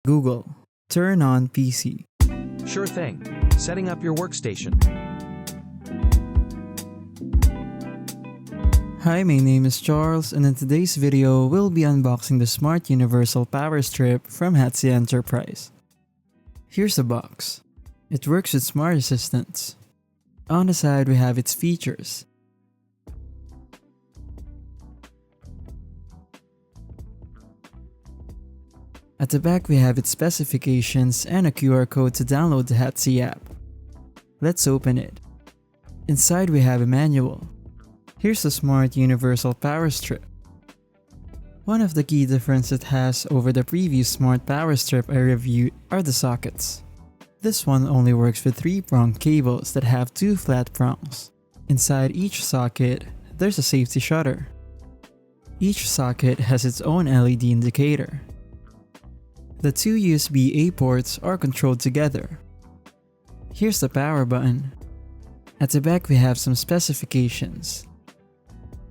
Google. Turn on PC. Sure thing. Setting up your workstation. Hi, my name is Charles, and in today's video, we'll be unboxing the Smart Universal Power Strip from Hatsi Enterprise. Here's the box. It works with smart assistants. On the side, we have its features. At the back, we have its specifications and a QR code to download the Hatsi app. Let's open it. Inside, we have a manual. Here's the Smart Universal Power Strip. One of the key differences it has over the previous Smart Power Strip I reviewed are the sockets. This one only works with 3-prong cables that have 2 flat prongs. Inside each socket, there's a safety shutter. Each socket has its own LED indicator. The 2 USB-A ports are controlled together. Here's the power button. At the back, we have some specifications.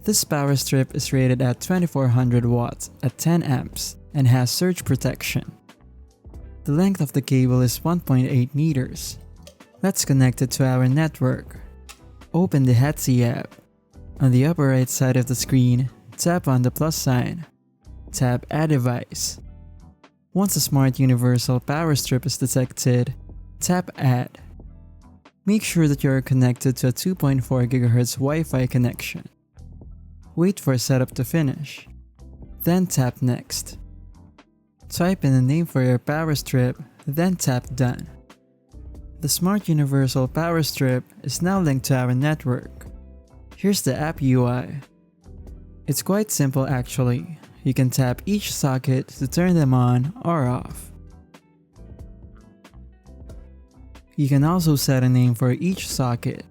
This power strip is rated at 2400 watts at 10 amps and has surge protection. The length of the cable is 1.8 meters. Let's connect it to our network. Open the Hatsi app. On the upper right side of the screen, tap on the plus sign. Tap Add Device. Once the Smart Universal Power Strip is detected, tap Add. Make sure that you are connected to a 2.4 GHz Wi-Fi connection. Wait for setup to finish. Then tap Next. Type in a name for your power strip, then tap Done. The Smart Universal Power Strip is now linked to our network. Here's the app UI. It's quite simple actually. You can tap each socket to turn them on or off. You can also set a name for each socket.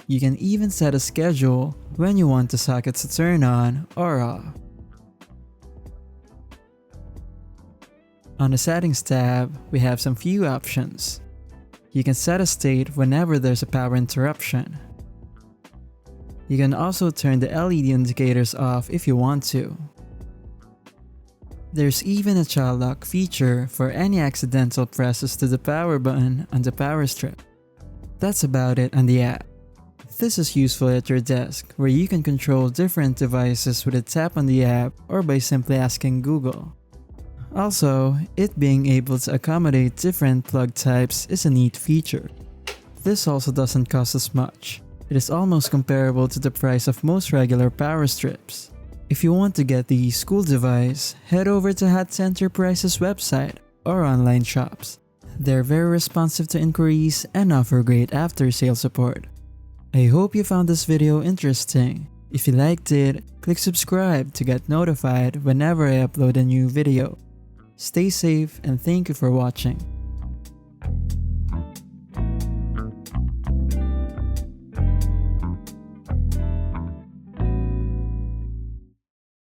You can even set a schedule when you want the sockets to turn on or off. On the Settings tab, we have some few options. You can set a state whenever there's a power interruption. You can also turn the LED indicators off if you want to. There's even a child lock feature for any accidental presses to the power button on the power strip. That's about it on the app. This is useful at your desk where you can control different devices with a tap on the app or by simply asking Google. Also, it being able to accommodate different plug types is a neat feature. This also doesn't cost as much. It is almost comparable to the price of most regular power strips. If you want to get the school device, head over to Hatsi Enterprise's website or online shops. They're very responsive to inquiries and offer great after-sale support. I hope you found this video interesting. If you liked it, click subscribe to get notified whenever I upload a new video. Stay safe and thank you for watching.